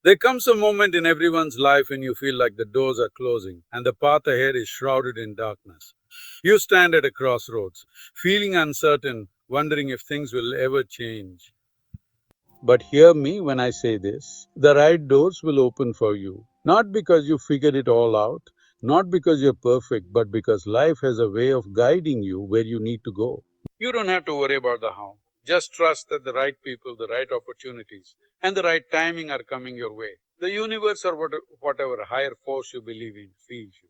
There comes a moment in everyone's life when you feel like the doors are closing and the path ahead is shrouded in darkness. You stand at a crossroads, feeling uncertain, wondering if things will ever change. But hear me when I say this, the right doors will open for you. Not because you figured it all out, not because you're perfect, but because life has a way of guiding you where you need to go. You don't have to worry about the how. Just trust that the right people, the right opportunities, and the right timing are coming your way. The universe or whatever higher force you believe in feels you,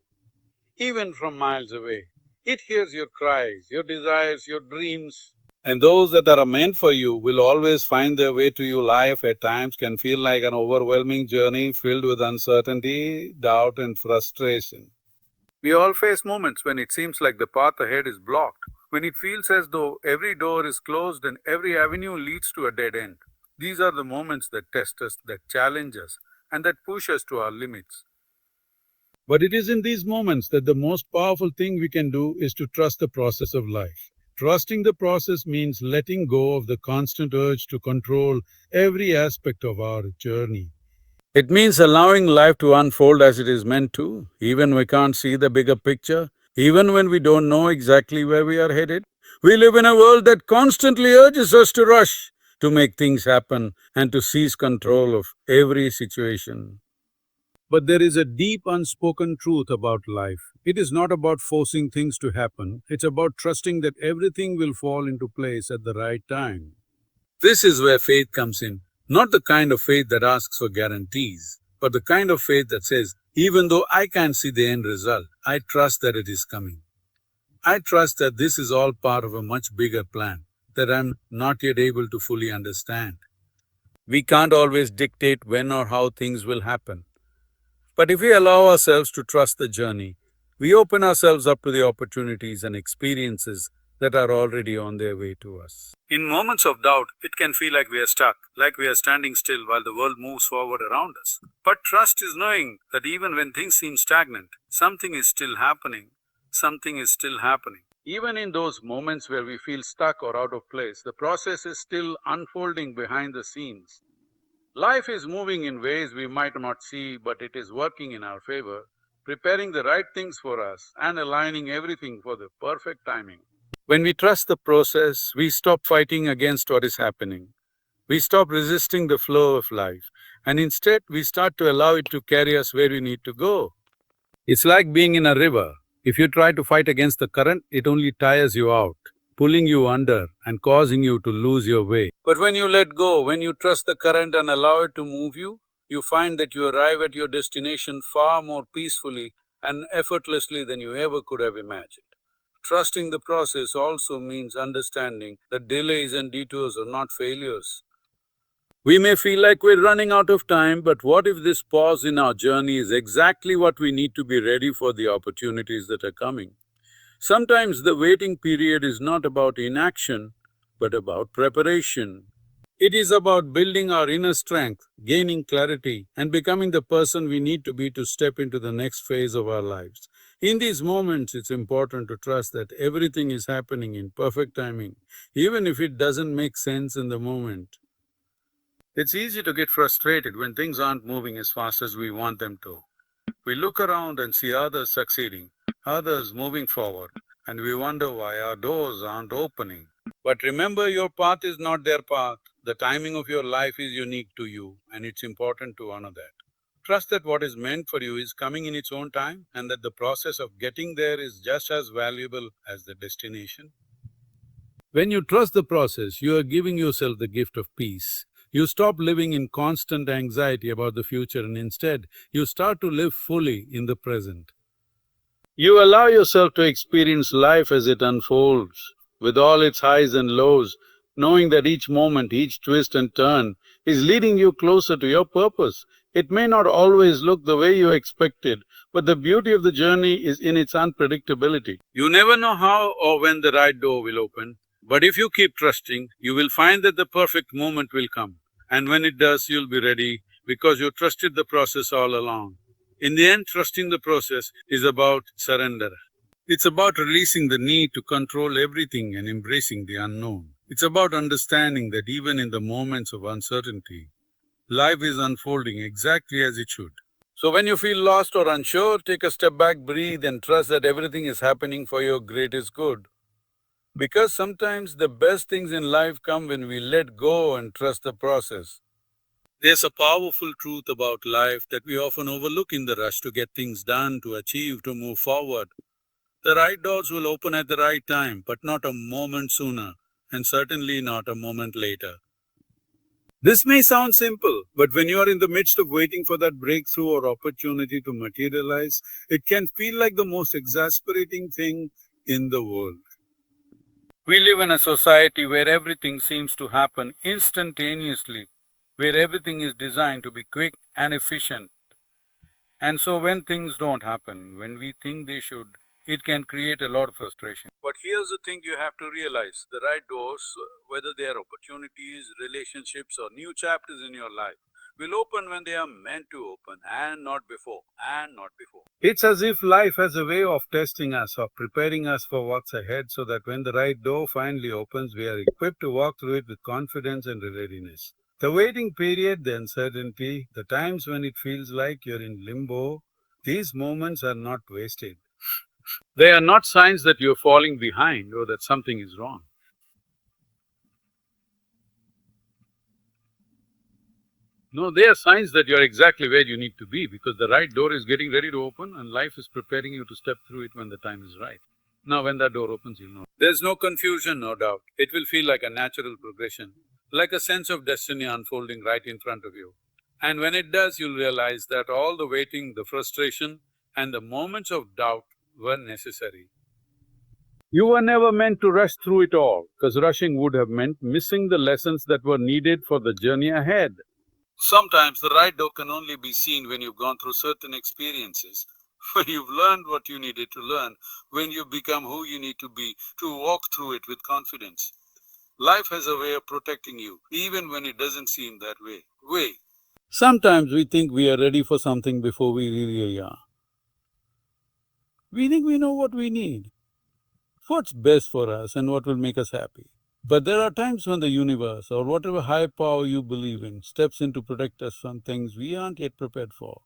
even from miles away. It hears your cries, your desires, your dreams. And those that are meant for you will always find their way to you. Life at times can feel like an overwhelming journey filled with uncertainty, doubt, and frustration. We all face moments when it seems like the path ahead is blocked, when it feels as though every door is closed and every avenue leads to a dead end. These are the moments that test us, that challenge us, and that push us to our limits. But it is in these moments that the most powerful thing we can do is to trust the process of life. Trusting the process means letting go of the constant urge to control every aspect of our journey. It means allowing life to unfold as it is meant to, even when we can't see the bigger picture, even when we don't know exactly where we are headed. We live in a world that constantly urges us to rush, to make things happen, and to seize control of every situation. But there is a deep unspoken truth about life. It is not about forcing things to happen, it's about trusting that everything will fall into place at the right time. This is where faith comes in. Not the kind of faith that asks for guarantees, but the kind of faith that says, even though I can't see the end result, I trust that it is coming. I trust that this is all part of a much bigger plan that I'm not yet able to fully understand. We can't always dictate when or how things will happen. But if we allow ourselves to trust the journey, we open ourselves up to the opportunities and experiences that are already on their way to us. In moments of doubt, it can feel like we are stuck, like we are standing still while the world moves forward around us. But trust is knowing that even when things seem stagnant, something is still happening. Something is still happening. Even in those moments where we feel stuck or out of place, the process is still unfolding behind the scenes. Life is moving in ways we might not see, but it is working in our favor, preparing the right things for us and aligning everything for the perfect timing. When we trust the process, we stop fighting against what is happening. We stop resisting the flow of life, and instead we start to allow it to carry us where we need to go. It's like being in a river. If you try to fight against the current, it only tires you out, pulling you under and causing you to lose your way. But when you let go, when you trust the current and allow it to move you, you find that you arrive at your destination far more peacefully and effortlessly than you ever could have imagined. Trusting the process also means understanding that delays and detours are not failures. We may feel like we're running out of time, but what if this pause in our journey is exactly what we need to be ready for the opportunities that are coming? Sometimes the waiting period is not about inaction, but about preparation. It is about building our inner strength, gaining clarity, and becoming the person we need to be to step into the next phase of our lives. In these moments, it's important to trust that everything is happening in perfect timing, even if it doesn't make sense in the moment. It's easy to get frustrated when things aren't moving as fast as we want them to. We look around and see others succeeding, others moving forward, and we wonder why our doors aren't opening. But remember, your path is not their path. The timing of your life is unique to you, and it's important to honor that. Trust that what is meant for you is coming in its own time, and that the process of getting there is just as valuable as the destination. When you trust the process, you are giving yourself the gift of peace. You stop living in constant anxiety about the future and instead, you start to live fully in the present. You allow yourself to experience life as it unfolds, with all its highs and lows, knowing that each moment, each twist and turn is leading you closer to your purpose. It may not always look the way you expected, but the beauty of the journey is in its unpredictability. You never know how or when the right door will open, but if you keep trusting, you will find that the perfect moment will come. And when it does, you'll be ready because you trusted the process all along. In the end, trusting the process is about surrender. It's about releasing the need to control everything and embracing the unknown. It's about understanding that even in the moments of uncertainty, Life is unfolding exactly as it should. So when you feel lost or unsure, take a step back, breathe, and trust that everything is happening for your greatest good. Because sometimes the best things in life come when we let go and trust the process. There's a powerful truth about life that we often overlook in the rush to get things done, to achieve, to move forward. The right doors will open at the right time, but not a moment sooner, and certainly not a moment later. This may sound simple, but when you are in the midst of waiting for that breakthrough or opportunity to materialize, it can feel like the most exasperating thing in the world. We live in a society where everything seems to happen instantaneously, where everything is designed to be quick and efficient. And so when things don't happen, when we think they should, it can create a lot of frustration. But here's the thing you have to realize, the right doors, whether they are opportunities, relationships, or new chapters in your life, will open when they are meant to open and not before, and not before. It's as if life has a way of testing us, of preparing us for what's ahead so that when the right door finally opens, we are equipped to walk through it with confidence and readiness. The waiting period, the uncertainty, the times when it feels like you're in limbo, these moments are not wasted. They are not signs that you're falling behind or that something is wrong. No, they are signs that you're exactly where you need to be because the right door is getting ready to open and life is preparing you to step through it when the time is right. Now, when that door opens, you'll know. There's no confusion, no doubt. It will feel like a natural progression, like a sense of destiny unfolding right in front of you. And when it does, you'll realize that all the waiting, the frustration, and the moments of doubt were necessary. You were never meant to rush through it all, because rushing would have meant missing the lessons that were needed for the journey ahead. Sometimes the right door can only be seen when you've gone through certain experiences, when you've learned what you needed to learn, when you've become who you need to be to walk through it with confidence. Life has a way of protecting you, even when it doesn't seem that way. Sometimes we think we are ready for something before we really are. We think we know what we need, what's best for us, and what will make us happy. But there are times when the universe, or whatever high power you believe in, steps in to protect us from things we aren't yet prepared for.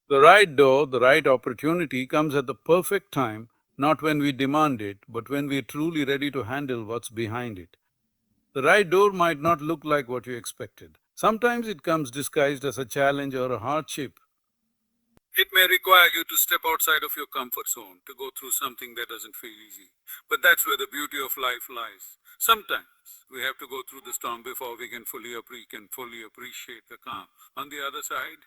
The right door, the right opportunity comes at the perfect time, not when we demand it, but when we're truly ready to handle what's behind it. The right door might not look like what you expected. Sometimes it comes disguised as a challenge or a hardship. It may require you to step outside of your comfort zone, to go through something that doesn't feel easy. But that's where the beauty of life lies. Sometimes we have to go through the storm before we can fully appreciate the calm. On the other side,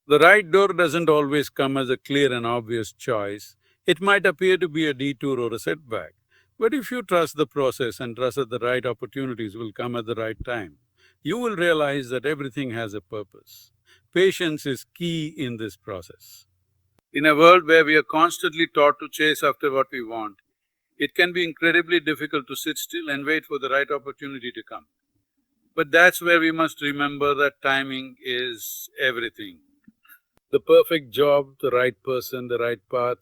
the right door doesn't always come as a clear and obvious choice. It might appear to be a detour or a setback. But if you trust the process and trust that the right opportunities will come at the right time, you will realize that everything has a purpose. Patience is key in this process. In a world where we are constantly taught to chase after what we want, it can be incredibly difficult to sit still and wait for the right opportunity to come. But that's where we must remember that timing is everything. The perfect job, the right person, the right path,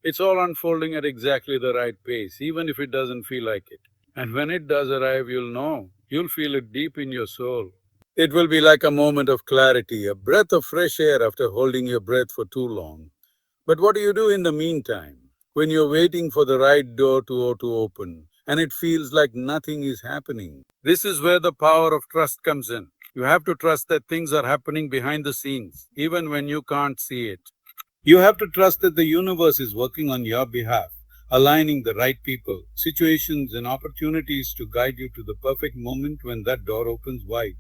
it's all unfolding at exactly the right pace, even if it doesn't feel like it. And when it does arrive, you'll know, you'll feel it deep in your soul. It will be like a moment of clarity, a breath of fresh air after holding your breath for too long. But what do you do in the meantime, when you're waiting for the right door to open and it feels like nothing is happening? This is where the power of trust comes in. You have to trust that things are happening behind the scenes, even when you can't see it. You have to trust that the universe is working on your behalf, aligning the right people, situations, and opportunities to guide you to the perfect moment when that door opens wide.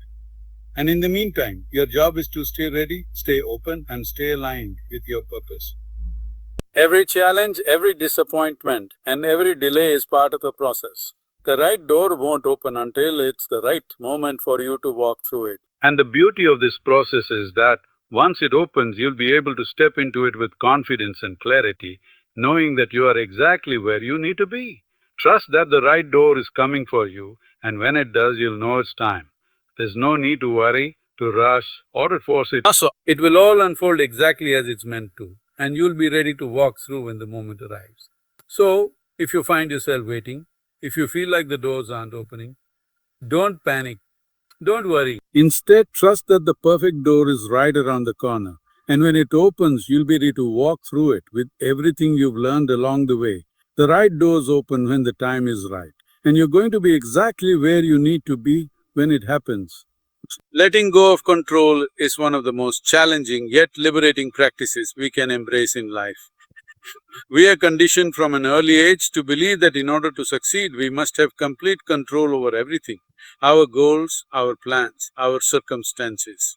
And in the meantime, your job is to stay ready, stay open, and stay aligned with your purpose. Every challenge, every disappointment, and every delay is part of the process. The right door won't open until it's the right moment for you to walk through it. And the beauty of this process is that once it opens, you'll be able to step into it with confidence and clarity, knowing that you are exactly where you need to be. Trust that the right door is coming for you, and when it does, you'll know it's time. There's no need to worry, to rush, or to force it. Also, it will all unfold exactly as it's meant to, and you'll be ready to walk through when the moment arrives. So, if you find yourself waiting, if you feel like the doors aren't opening, don't panic. Don't worry. Instead, trust that the perfect door is right around the corner. And when it opens, you'll be ready to walk through it with everything you've learned along the way. The right doors open when the time is right. And you're going to be exactly where you need to be when it happens. Letting go of control is one of the most challenging yet liberating practices we can embrace in life. We are conditioned from an early age to believe that in order to succeed, we must have complete control over everything, our goals, our plans, our circumstances.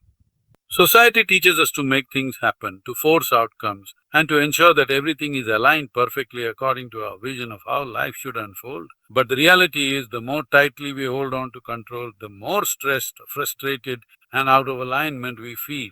Society teaches us to make things happen, to force outcomes, and to ensure that everything is aligned perfectly according to our vision of how life should unfold. But the reality is, the more tightly we hold on to control, the more stressed, frustrated, and out of alignment we feel.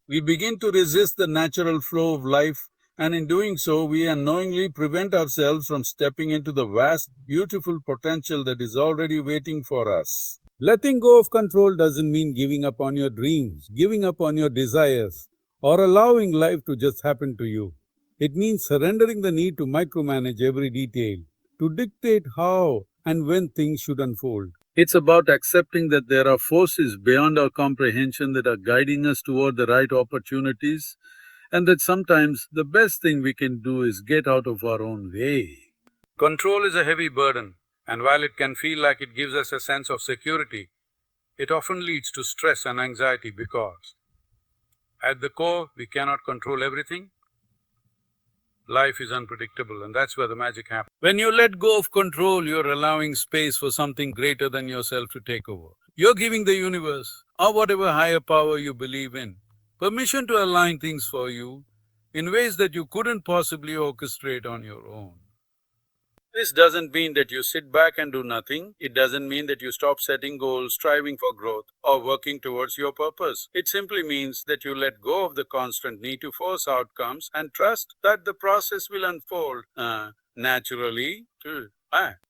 We begin to resist the natural flow of life, and in doing so, we unknowingly prevent ourselves from stepping into the vast, beautiful potential that is already waiting for us. Letting go of control doesn't mean giving up on your dreams, giving up on your desires, or allowing life to just happen to you. It means surrendering the need to micromanage every detail, to dictate how and when things should unfold. It's about accepting that there are forces beyond our comprehension that are guiding us toward the right opportunities, and that sometimes the best thing we can do is get out of our own way. Control is a heavy burden, and while it can feel like it gives us a sense of security, it often leads to stress and anxiety because, at the core, we cannot control everything. Life is unpredictable, and that's where the magic happens. When you let go of control, you're allowing space for something greater than yourself to take over. You're giving the universe, or whatever higher power you believe in, permission to align things for you in ways that you couldn't possibly orchestrate on your own. This doesn't mean that you sit back and do nothing. It doesn't mean that you stop setting goals, striving for growth, or working towards your purpose. It simply means that you let go of the constant need to force outcomes and trust that the process will unfold naturally.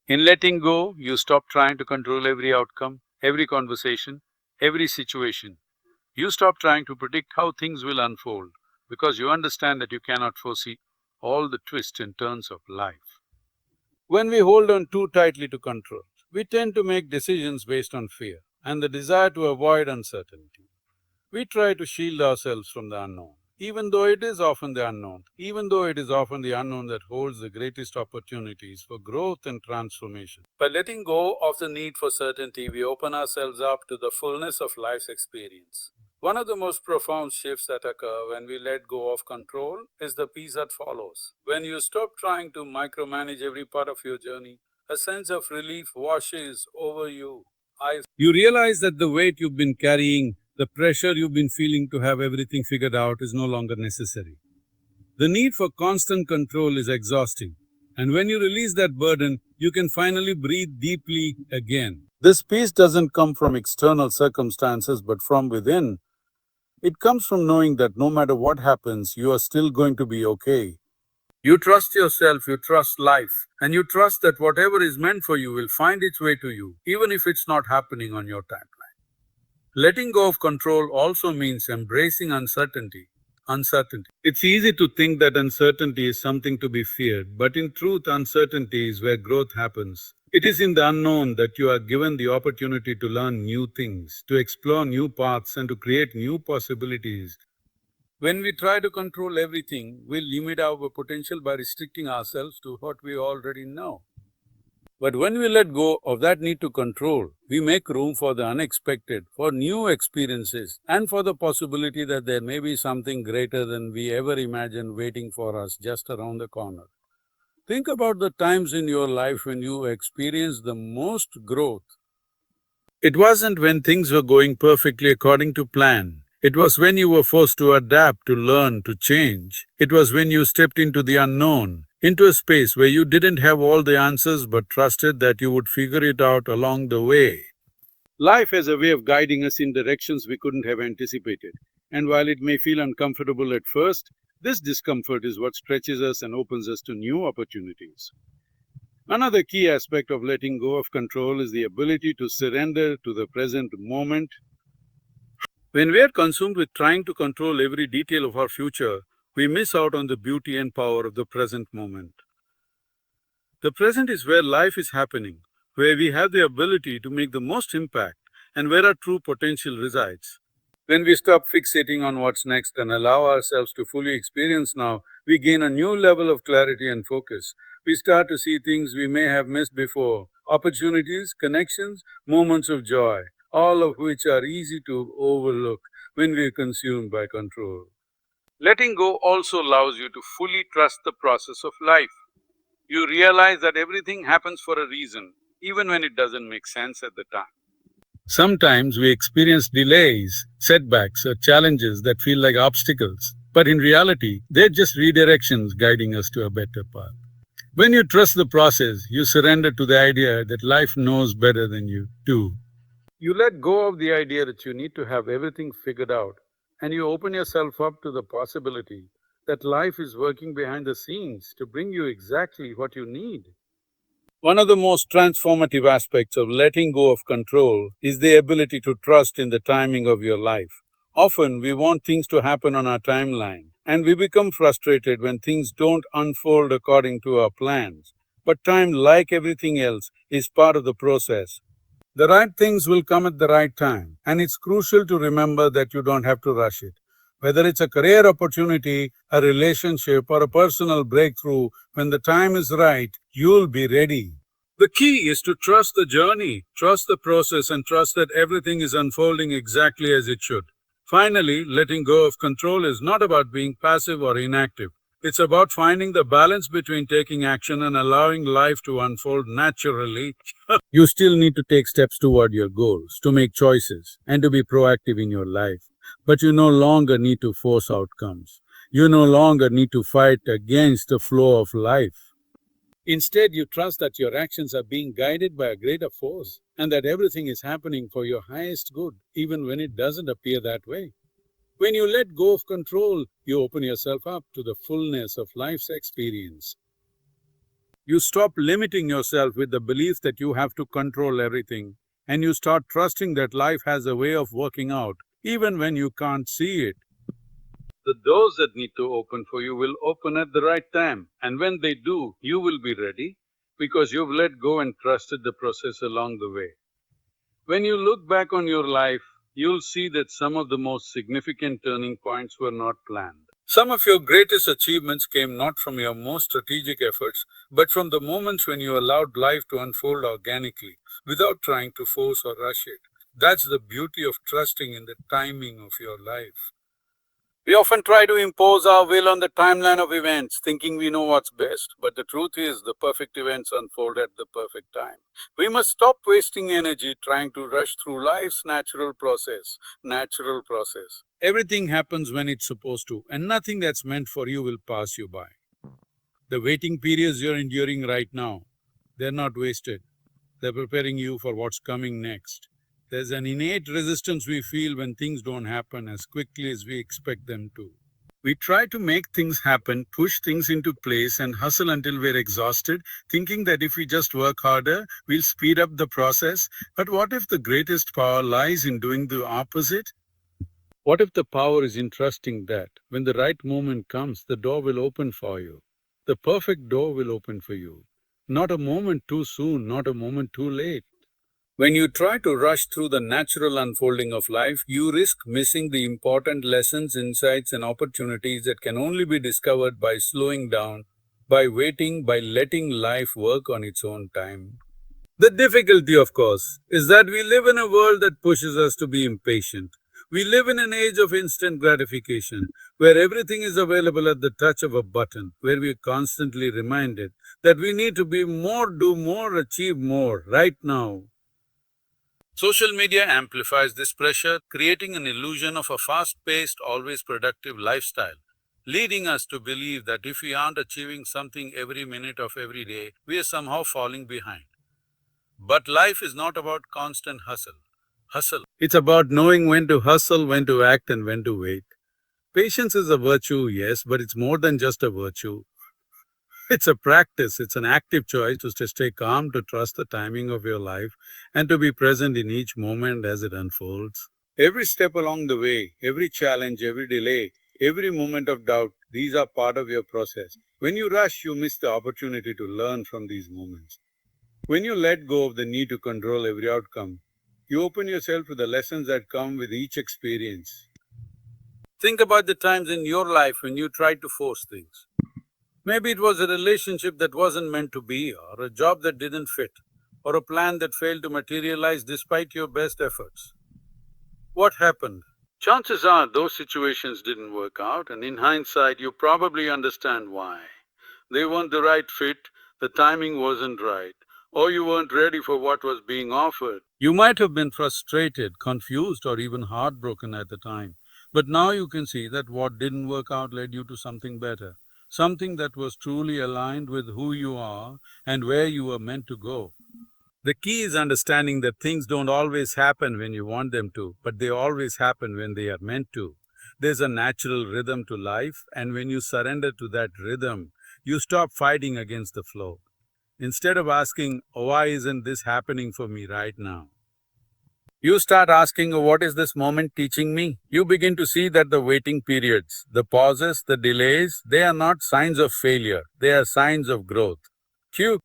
In letting go, you stop trying to control every outcome, every conversation, every situation. You stop trying to predict how things will unfold because you understand that you cannot foresee all the twists and turns of life. When we hold on too tightly to control, we tend to make decisions based on fear and the desire to avoid uncertainty. We try to shield ourselves from the unknown, even though it is often the unknown that holds the greatest opportunities for growth and transformation. By letting go of the need for certainty, we open ourselves up to the fullness of life's experience. One of the most profound shifts that occur when we let go of control is the peace that follows. When you stop trying to micromanage every part of your journey, a sense of relief washes over you. You realize that the weight you've been carrying, the pressure you've been feeling to have everything figured out is no longer necessary. The need for constant control is exhausting, and when you release that burden, you can finally breathe deeply again. This peace doesn't come from external circumstances but from within. It comes from knowing that no matter what happens, you are still going to be okay. You trust yourself, you trust life, and you trust that whatever is meant for you will find its way to you, even if it's not happening on your timeline. Letting go of control also means embracing uncertainty. It's easy to think that uncertainty is something to be feared, but in truth, uncertainty is where growth happens. It is in the unknown that you are given the opportunity to learn new things, to explore new paths, and to create new possibilities. When we try to control everything, we limit our potential by restricting ourselves to what we already know. But when we let go of that need to control, we make room for the unexpected, for new experiences, and for the possibility that there may be something greater than we ever imagined waiting for us just around the corner. Think about the times in your life when you experienced the most growth. It wasn't when things were going perfectly according to plan. It was when you were forced to adapt, to learn, to change. It was when you stepped into the unknown, into a space where you didn't have all the answers but trusted that you would figure it out along the way. Life has a way of guiding us in directions we couldn't have anticipated, and while it may feel uncomfortable at first, this discomfort is what stretches us and opens us to new opportunities. Another key aspect of letting go of control is the ability to surrender to the present moment. When we are consumed with trying to control every detail of our future, we miss out on the beauty and power of the present moment. The present is where life is happening, where we have the ability to make the most impact and where our true potential resides. When we stop fixating on what's next and allow ourselves to fully experience now, we gain a new level of clarity and focus. We start to see things we may have missed before, opportunities, connections, moments of joy, all of which are easy to overlook when we're consumed by control. Letting go also allows you to fully trust the process of life. You realize that everything happens for a reason, even when it doesn't make sense at the time. Sometimes we experience delays, setbacks, or challenges that feel like obstacles, but in reality, they're just redirections guiding us to a better path. When you trust the process, you surrender to the idea that life knows better than you do. You let go of the idea that you need to have everything figured out, and you open yourself up to the possibility that life is working behind the scenes to bring you exactly what you need. One of the most transformative aspects of letting go of control is the ability to trust in the timing of your life. Often we want things to happen on our timeline, and we become frustrated when things don't unfold according to our plans. But time, like everything else, is part of the process. The right things will come at the right time, and it's crucial to remember that you don't have to rush it. Whether it's a career opportunity, a relationship, or a personal breakthrough, when the time is right, you'll be ready. The key is to trust the journey, trust the process, and trust that everything is unfolding exactly as it should. Finally, letting go of control is not about being passive or inactive. It's about finding the balance between taking action and allowing life to unfold naturally. You still need to take steps toward your goals, to make choices, and to be proactive in your life. But you no longer need to force outcomes. You no longer need to fight against the flow of life. Instead, you trust that your actions are being guided by a greater force and that everything is happening for your highest good, even when it doesn't appear that way. When you let go of control, you open yourself up to the fullness of life's experience. You stop limiting yourself with the belief that you have to control everything, and you start trusting that life has a way of working out, even when you can't see it. The doors that need to open for you will open at the right time, and when they do, you will be ready because you've let go and trusted the process along the way. When you look back on your life, you'll see that some of the most significant turning points were not planned. Some of your greatest achievements came not from your most strategic efforts, but from the moments when you allowed life to unfold organically, without trying to force or rush it. That's the beauty of trusting in the timing of your life. We often try to impose our will on the timeline of events, thinking we know what's best. But the truth is, the perfect events unfold at the perfect time. We must stop wasting energy trying to rush through life's natural process. Natural process. Everything happens when it's supposed to, and nothing that's meant for you will pass you by. The waiting periods you're enduring right now, they're not wasted. They're preparing you for what's coming next. There's an innate resistance we feel when things don't happen as quickly as we expect them to. We try to make things happen, push things into place, and hustle until we're exhausted, thinking that if we just work harder, we'll speed up the process. But what if the greatest power lies in doing the opposite? What if the power is in trusting that when the right moment comes, the door will open for you? The perfect door will open for you. Not a moment too soon, not a moment too late. When you try to rush through the natural unfolding of life, you risk missing the important lessons, insights, and opportunities that can only be discovered by slowing down, by waiting, by letting life work on its own time. The difficulty, of course, is that we live in a world that pushes us to be impatient. We live in an age of instant gratification, where everything is available at the touch of a button, where we are constantly reminded that we need to be more, do more, achieve more, right now. Social media amplifies this pressure, creating an illusion of a fast paced, always productive lifestyle, leading us to believe that if we aren't achieving something every minute of every day, we are somehow falling behind. But life is not about constant hustle. It's about knowing when to hustle, when to act, and when to wait. Patience is a virtue, yes, but it's more than just a virtue. It's a practice, it's an active choice to stay calm, to trust the timing of your life, and to be present in each moment as it unfolds. Every step along the way, every challenge, every delay, every moment of doubt, these are part of your process. When you rush, you miss the opportunity to learn from these moments. When you let go of the need to control every outcome, you open yourself to the lessons that come with each experience. Think about the times in your life when you tried to force things. Maybe it was a relationship that wasn't meant to be, or a job that didn't fit, or a plan that failed to materialize despite your best efforts. What happened? Chances are those situations didn't work out, and in hindsight, you probably understand why. They weren't the right fit, the timing wasn't right, or you weren't ready for what was being offered. You might have been frustrated, confused, or even heartbroken at the time. But now you can see that what didn't work out led you to something better, something that was truly aligned with who you are and where you were meant to go. The key is understanding that things don't always happen when you want them to, but they always happen when they are meant to. There's a natural rhythm to life, and when you surrender to that rhythm, you stop fighting against the flow. Instead of asking, why isn't this happening for me right now? You start asking, what is this moment teaching me? You begin to see that the waiting periods, the pauses, the delays, they are not signs of failure, they are signs of growth.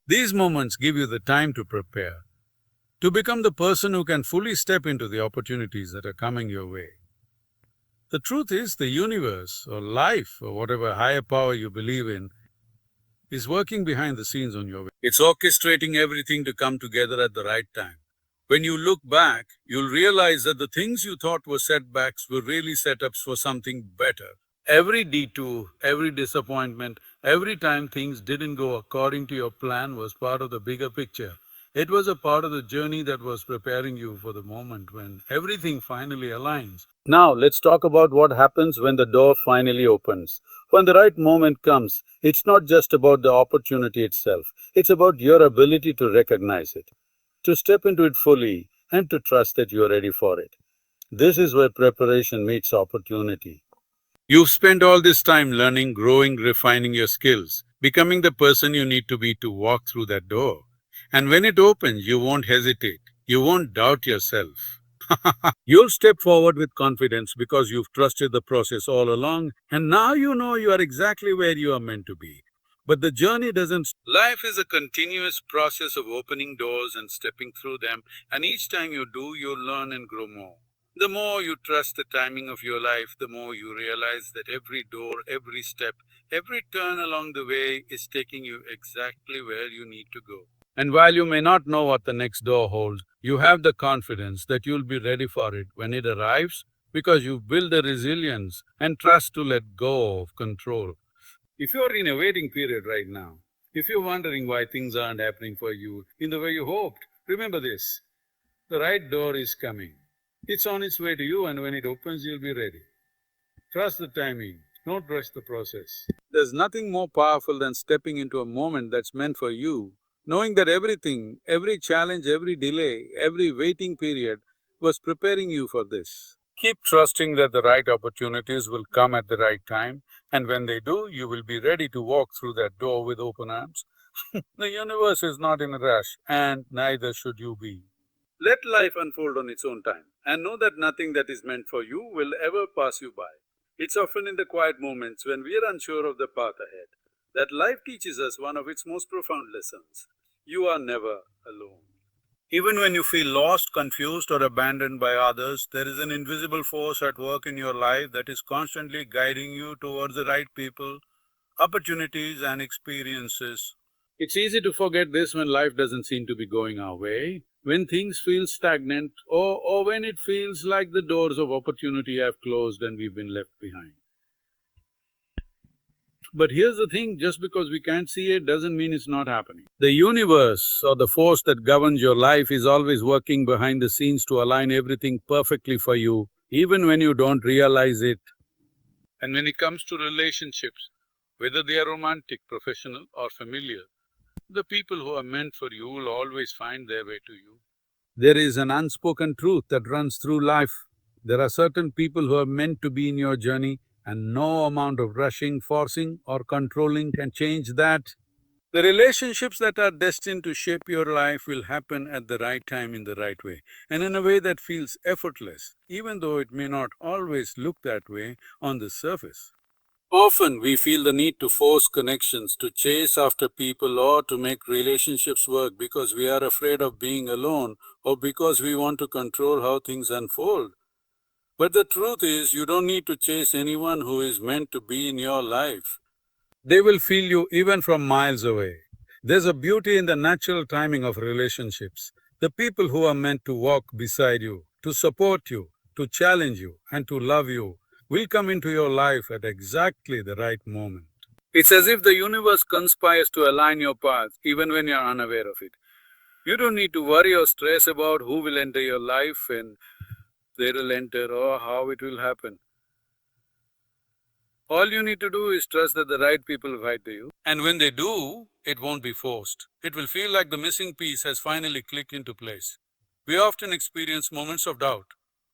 These moments give you the time to prepare, to become the person who can fully step into the opportunities that are coming your way. The truth is, the universe, or life, or whatever higher power you believe in, is working behind the scenes on your way. It's orchestrating everything to come together at the right time. When you look back, you'll realize that the things you thought were setbacks were really setups for something better. Every detour, every disappointment, every time things didn't go according to your plan was part of the bigger picture. It was a part of the journey that was preparing you for the moment when everything finally aligns. Now, let's talk about what happens when the door finally opens. When the right moment comes, it's not just about the opportunity itself, it's about your ability to recognize it, to step into it fully, and to trust that you're ready for it. This is where preparation meets opportunity. You've spent all this time learning, growing, refining your skills, becoming the person you need to be to walk through that door. And when it opens, you won't hesitate. You won't doubt yourself. You'll step forward with confidence because you've trusted the process all along, and now you know you are exactly where you are meant to be. But the journey doesn't. Life is a continuous process of opening doors and stepping through them, and each time you do, you learn and grow more. The more you trust the timing of your life, the more you realize that every door, every step, every turn along the way is taking you exactly where you need to go. And while you may not know what the next door holds, you have the confidence that you'll be ready for it when it arrives because you've built the resilience and trust to let go of control. If you're in a waiting period right now, if you're wondering why things aren't happening for you in the way you hoped, remember this: the right door is coming. It's on its way to you, and when it opens, you'll be ready. Trust the timing, don't rush the process. There's nothing more powerful than stepping into a moment that's meant for you, knowing that everything, every challenge, every delay, every waiting period was preparing you for this. Keep trusting that the right opportunities will come at the right time, and when they do, you will be ready to walk through that door with open arms. The universe is not in a rush, and neither should you be. Let life unfold on its own time, and know that nothing that is meant for you will ever pass you by. It's often in the quiet moments when we are unsure of the path ahead that life teaches us one of its most profound lessons. You are never alone. Even when you feel lost, confused, or abandoned by others, there is an invisible force at work in your life that is constantly guiding you towards the right people, opportunities, and experiences. It's easy to forget this when life doesn't seem to be going our way, when things feel stagnant, or when it feels like the doors of opportunity have closed and we've been left behind. But here's the thing, just because we can't see it doesn't mean it's not happening. The universe, or the force that governs your life, is always working behind the scenes to align everything perfectly for you, even when you don't realize it. And when it comes to relationships, whether they are romantic, professional, or familiar, the people who are meant for you will always find their way to you. There is an unspoken truth that runs through life. There are certain people who are meant to be in your journey, and no amount of rushing, forcing, or controlling can change that. The relationships that are destined to shape your life will happen at the right time in the right way, and in a way that feels effortless, even though it may not always look that way on the surface. Often we feel the need to force connections, to chase after people, or to make relationships work because we are afraid of being alone or because we want to control how things unfold. But the truth is, you don't need to chase anyone who is meant to be in your life. They will feel you even from miles away. There's a beauty in the natural timing of relationships. The people who are meant to walk beside you, to support you, to challenge you, and to love you will come into your life at exactly the right moment. It's as if the universe conspires to align your paths even when you're unaware of it. You don't need to worry or stress about who will enter your life and they will enter or how it will happen. All you need to do is trust that the right people will fight to you. And when they do, it won't be forced. It will feel like the missing piece has finally clicked into place. We often experience moments of doubt,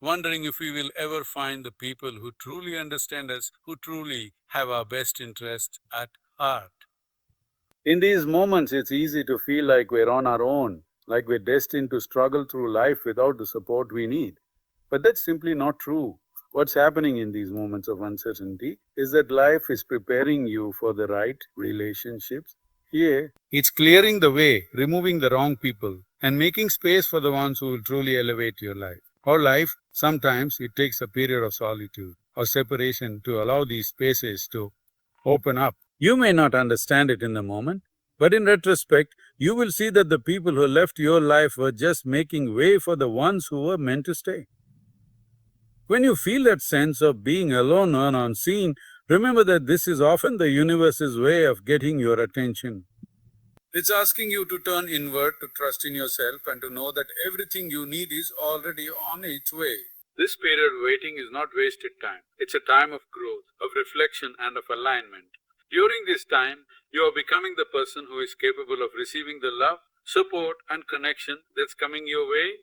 wondering if we will ever find the people who truly understand us, who truly have our best interest at heart. In these moments, it's easy to feel like we're on our own, like we're destined to struggle through life without the support we need. But that's simply not true. What's happening in these moments of uncertainty is that life is preparing you for the right relationships. Here, it's clearing the way, removing the wrong people, and making space for the ones who will truly elevate your life. Or life, sometimes it takes a period of solitude or separation to allow these spaces to open up. You may not understand it in the moment, but in retrospect, you will see that the people who left your life were just making way for the ones who were meant to stay. When you feel that sense of being alone or unseen, remember that this is often the universe's way of getting your attention. It's asking you to turn inward, to trust in yourself, and to know that everything you need is already on its way. This period of waiting is not wasted time. It's a time of growth, of reflection, and of alignment. During this time, you are becoming the person who is capable of receiving the love, support, and connection that's coming your way.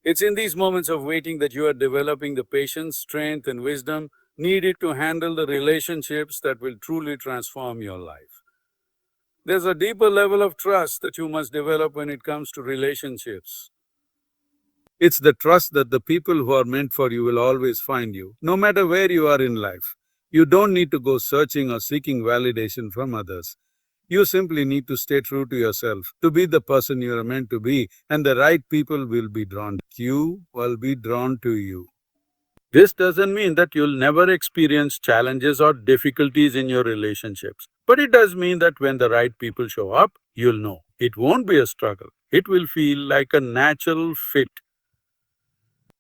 It's in these moments of waiting that you are developing the patience, strength, and wisdom needed to handle the relationships that will truly transform your life. There's a deeper level of trust that you must develop when it comes to relationships. It's the trust that the people who are meant for you will always find you, no matter where you are in life. You don't need to go searching or seeking validation from others. You simply need to stay true to yourself, to be the person you are meant to be, and the right people will be drawn. You will be drawn to you. This doesn't mean that you'll never experience challenges or difficulties in your relationships. But it does mean that when the right people show up, you'll know. It won't be a struggle. It will feel like a natural fit.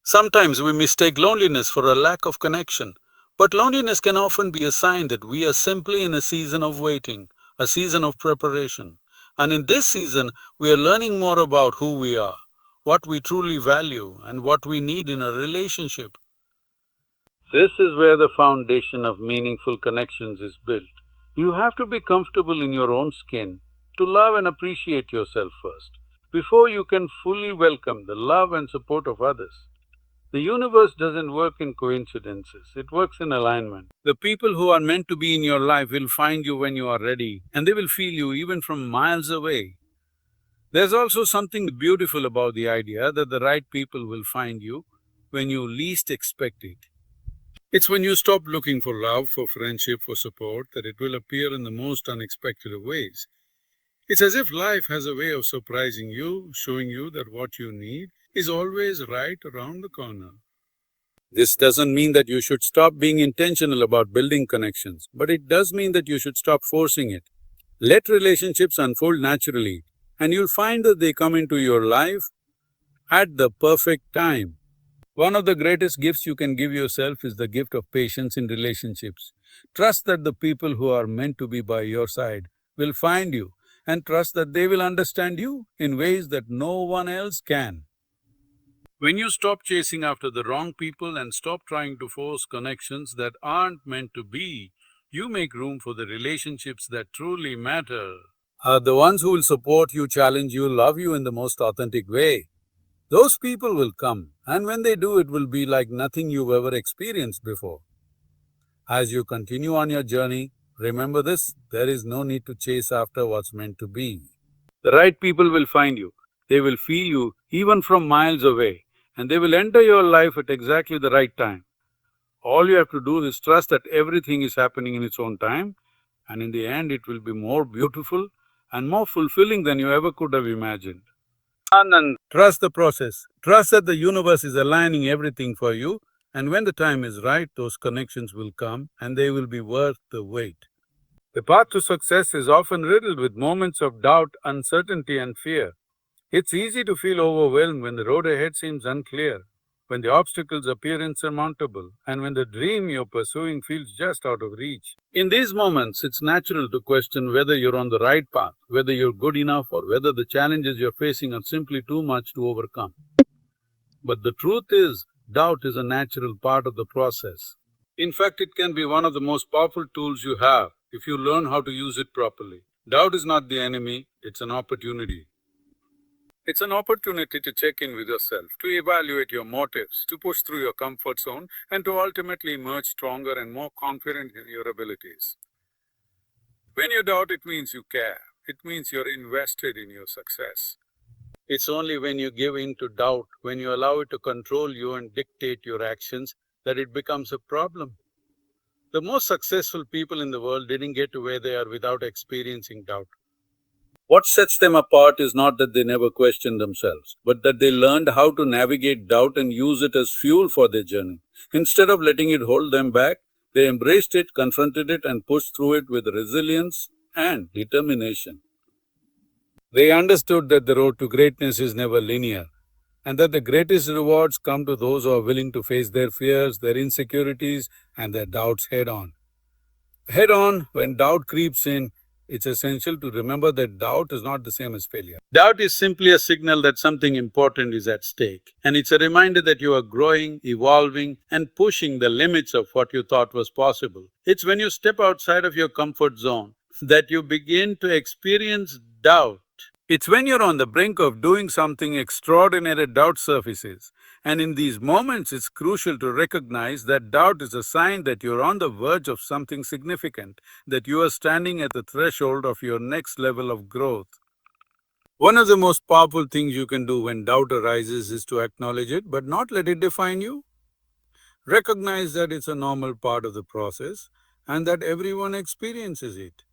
Sometimes we mistake loneliness for a lack of connection. But loneliness can often be a sign that we are simply in a season of waiting, a season of preparation. And in this season, we are learning more about who we are, what we truly value, and what we need in a relationship. This is where the foundation of meaningful connections is built. You have to be comfortable in your own skin to love and appreciate yourself first, before you can fully welcome the love and support of others. The universe doesn't work in coincidences, it works in alignment. The people who are meant to be in your life will find you when you are ready, and they will feel you even from miles away. There's also something beautiful about the idea that the right people will find you when you least expect it. It's when you stop looking for love, for friendship, for support, that it will appear in the most unexpected of ways. It's as if life has a way of surprising you, showing you that what you need is always right around the corner. This doesn't mean that you should stop being intentional about building connections, but it does mean that you should stop forcing it. Let relationships unfold naturally, and you'll find that they come into your life at the perfect time. One of the greatest gifts you can give yourself is the gift of patience in relationships. Trust that the people who are meant to be by your side will find you, and trust that they will understand you in ways that no one else can. When you stop chasing after the wrong people and stop trying to force connections that aren't meant to be, you make room for the relationships that truly matter. The ones who will support you, challenge you, love you in the most authentic way. Those people will come, and when they do, it will be like nothing you've ever experienced before. As you continue on your journey, remember this: there is no need to chase after what's meant to be. The right people will find you. They will feel you even from miles away, and they will enter your life at exactly the right time. All you have to do is trust that everything is happening in its own time, and in the end, it will be more beautiful and more fulfilling than you ever could have imagined. And trust the process. Trust that the universe is aligning everything for you, and when the time is right, those connections will come and they will be worth the wait. The path to success is often riddled with moments of doubt, uncertainty, and fear. It's easy to feel overwhelmed when the road ahead seems unclear, when the obstacles appear insurmountable, and when the dream you're pursuing feels just out of reach. In these moments, it's natural to question whether you're on the right path, whether you're good enough, or whether the challenges you're facing are simply too much to overcome. But the truth is, doubt is a natural part of the process. In fact, it can be one of the most powerful tools you have if you learn how to use it properly. Doubt is not the enemy, it's an opportunity. It's an opportunity to check in with yourself, to evaluate your motives, to push through your comfort zone, and to ultimately emerge stronger and more confident in your abilities. When you doubt, it means you care. It means you're invested in your success. It's only when you give in to doubt, when you allow it to control you and dictate your actions, that it becomes a problem. The most successful people in the world didn't get to where they are without experiencing doubt. What sets them apart is not that they never questioned themselves, but that they learned how to navigate doubt and use it as fuel for their journey. Instead of letting it hold them back, they embraced it, confronted it, and pushed through it with resilience and determination. They understood that the road to greatness is never linear, and that the greatest rewards come to those who are willing to face their fears, their insecurities, and their doubts head on. Head on, when doubt creeps in, it's essential to remember that doubt is not the same as failure. Doubt is simply a signal that something important is at stake, and it's a reminder that you are growing, evolving, and pushing the limits of what you thought was possible. It's when you step outside of your comfort zone that you begin to experience doubt. It's when you're on the brink of doing something extraordinary, doubt surfaces. And in these moments, it's crucial to recognize that doubt is a sign that you're on the verge of something significant, that you are standing at the threshold of your next level of growth. One of the most powerful things you can do when doubt arises is to acknowledge it, but not let it define you. Recognize that it's a normal part of the process and that everyone experiences it.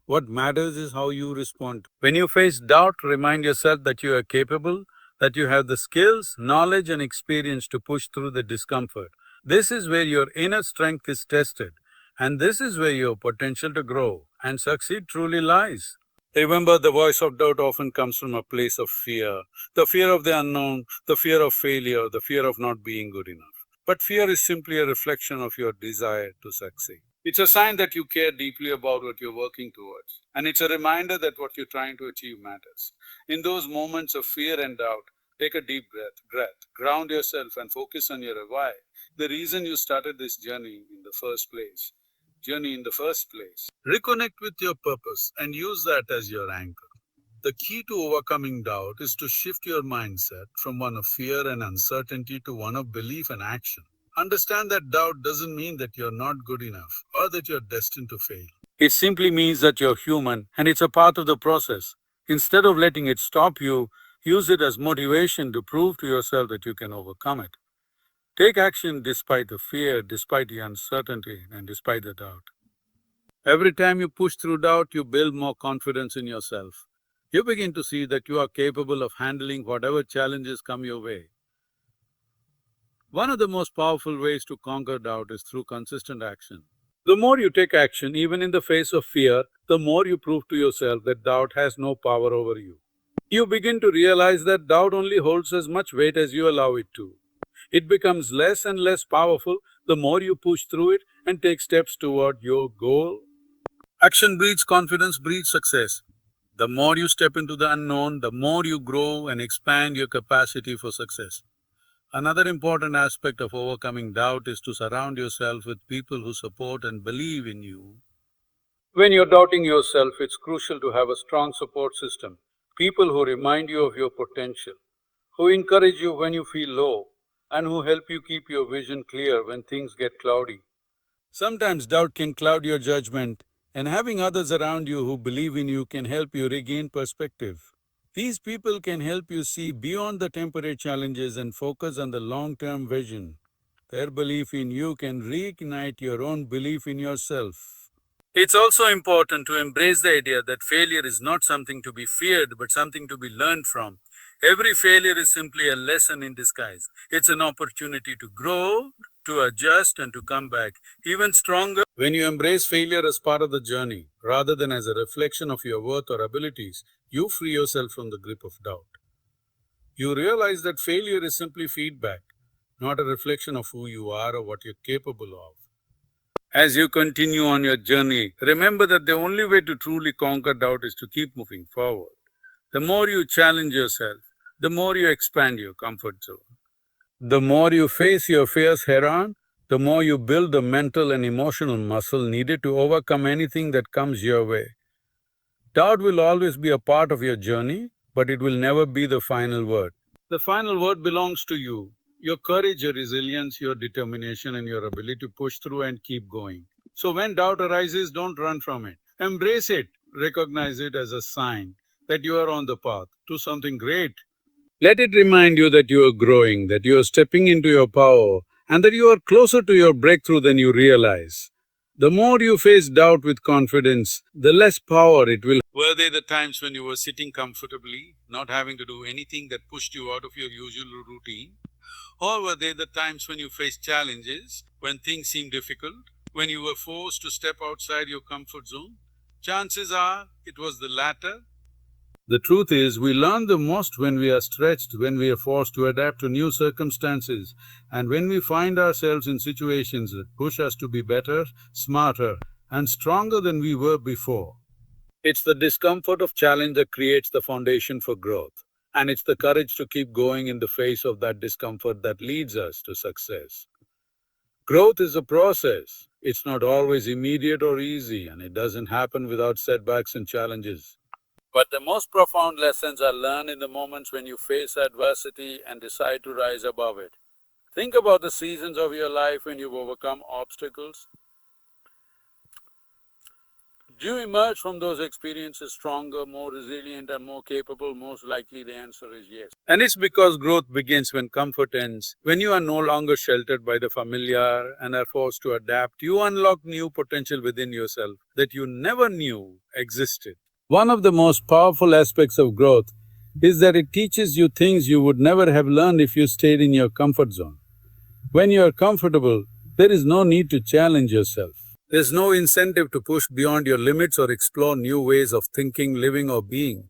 What matters is how you respond. When you face doubt, remind yourself that you are capable, that you have the skills, knowledge, and experience to push through the discomfort. This is where your inner strength is tested, and this is where your potential to grow and succeed truly lies. Remember, the voice of doubt often comes from a place of fear, the fear of the unknown, the fear of failure, the fear of not being good enough. But fear is simply a reflection of your desire to succeed. It's a sign that you care deeply about what you're working towards, and it's a reminder that what you're trying to achieve matters. In those moments of fear and doubt, take a deep breath, ground yourself, and focus on your why, the reason you started this journey in the first place. Reconnect with your purpose and use that as your anchor. The key to overcoming doubt is to shift your mindset from one of fear and uncertainty to one of belief and action. Understand that doubt doesn't mean that you're not good enough or that you're destined to fail. It simply means that you're human and it's a part of the process. Instead of letting it stop you, use it as motivation to prove to yourself that you can overcome it. Take action despite the fear, despite the uncertainty, and despite the doubt. Every time you push through doubt, you build more confidence in yourself. You begin to see that you are capable of handling whatever challenges come your way. One of the most powerful ways to conquer doubt is through consistent action. The more you take action, even in the face of fear, the more you prove to yourself that doubt has no power over you. You begin to realize that doubt only holds as much weight as you allow it to. It becomes less and less powerful the more you push through it and take steps toward your goal. Action breeds confidence, breeds success. The more you step into the unknown, the more you grow and expand your capacity for success. Another important aspect of overcoming doubt is to surround yourself with people who support and believe in you. When you're doubting yourself, it's crucial to have a strong support system. People who remind you of your potential, who encourage you when you feel low, and who help you keep your vision clear when things get cloudy. Sometimes doubt can cloud your judgment, and having others around you who believe in you can help you regain perspective. These people can help you see beyond the temporary challenges and focus on the long-term vision. Their belief in you can reignite your own belief in yourself. It's also important to embrace the idea that failure is not something to be feared, but something to be learned from. Every failure is simply a lesson in disguise. It's an opportunity to grow, to adjust, and to come back even stronger. When you embrace failure as part of the journey, rather than as a reflection of your worth or abilities, you free yourself from the grip of doubt. You realize that failure is simply feedback, not a reflection of who you are or what you're capable of. As you continue on your journey, remember that the only way to truly conquer doubt is to keep moving forward. The more you challenge yourself, the more you expand your comfort zone. The more you face your fears head on, the more you build the mental and emotional muscle needed to overcome anything that comes your way. Doubt will always be a part of your journey, but it will never be the final word. The final word belongs to you. Your courage, your resilience, your determination, and your ability to push through and keep going. So when doubt arises, don't run from it. Embrace it. Recognize it as a sign that you are on the path to something great. Let it remind you that you are growing, that you are stepping into your power, and that you are closer to your breakthrough than you realize. The more you face doubt with confidence, the less power it will. Were they the times when you were sitting comfortably, not having to do anything that pushed you out of your usual routine? Or were they the times when you faced challenges, when things seemed difficult, when you were forced to step outside your comfort zone? Chances are it was the latter. The truth is, we learn the most when we are stretched, when we are forced to adapt to new circumstances, and when we find ourselves in situations that push us to be better, smarter, and stronger than we were before. It's the discomfort of challenge that creates the foundation for growth, and it's the courage to keep going in the face of that discomfort that leads us to success. Growth is a process. It's not always immediate or easy, and it doesn't happen without setbacks and challenges. But the most profound lessons are learned in the moments when you face adversity and decide to rise above it. Think about the seasons of your life when you've overcome obstacles. Do you emerge from those experiences stronger, more resilient, and more capable? Most likely the answer is yes. And it's because growth begins when comfort ends. When you are no longer sheltered by the familiar and are forced to adapt, you unlock new potential within yourself that you never knew existed. One of the most powerful aspects of growth is that it teaches you things you would never have learned if you stayed in your comfort zone. When you are comfortable, there is no need to challenge yourself. There's no incentive to push beyond your limits or explore new ways of thinking, living, or being.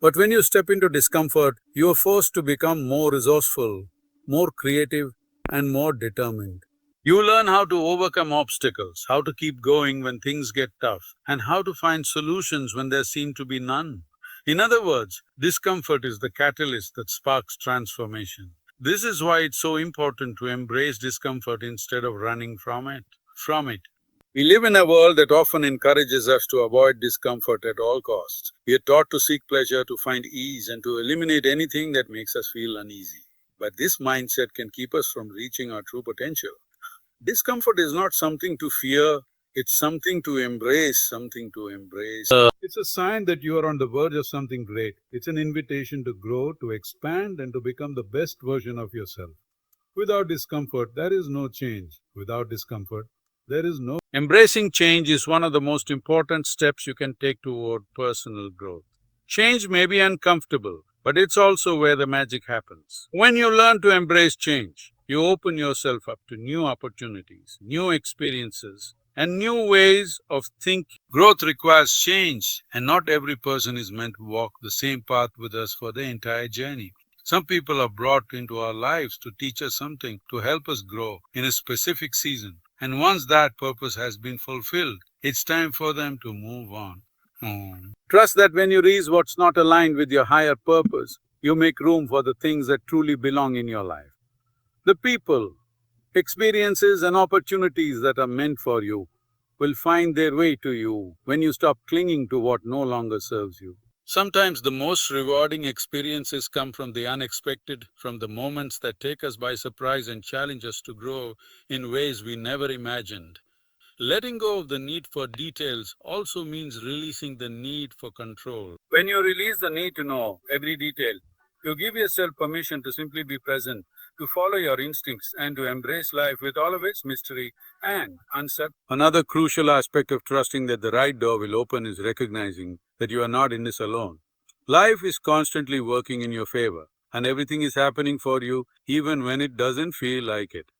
But when you step into discomfort, you are forced to become more resourceful, more creative, and more determined. You learn how to overcome obstacles, how to keep going when things get tough, and how to find solutions when there seem to be none. In other words, discomfort is the catalyst that sparks transformation. This is why it's so important to embrace discomfort instead of running from it. We live in a world that often encourages us to avoid discomfort at all costs. We are taught to seek pleasure, to find ease, and to eliminate anything that makes us feel uneasy. But this mindset can keep us from reaching our true potential. Discomfort is not something to fear, it's something to embrace. It's a sign that you are on the verge of something great. It's an invitation to grow, to expand, and to become the best version of yourself. Without discomfort, there is no change. Without discomfort, there is no. Embracing change is one of the most important steps you can take toward personal growth. Change may be uncomfortable, but it's also where the magic happens. When you learn to embrace change, you open yourself up to new opportunities, new experiences, and new ways of thinking. Growth requires change, and not every person is meant to walk the same path with us for the entire journey. Some people are brought into our lives to teach us something, to help us grow in a specific season. And once that purpose has been fulfilled, it's time for them to move on. Trust that when you reach what's not aligned with your higher purpose, you make room for the things that truly belong in your life. The people, experiences, and opportunities that are meant for you will find their way to you when you stop clinging to what no longer serves you. Sometimes the most rewarding experiences come from the unexpected, from the moments that take us by surprise and challenge us to grow in ways we never imagined. Letting go of the need for details also means releasing the need for control. When you release the need to know every detail, you give yourself permission to simply be present. to follow your instincts, and to embrace life with all of its mystery and uncertainty. Another crucial aspect of trusting that the right door will open is recognizing that you are not in this alone. Life is constantly working in your favor, and everything is happening for you even when it doesn't feel like it.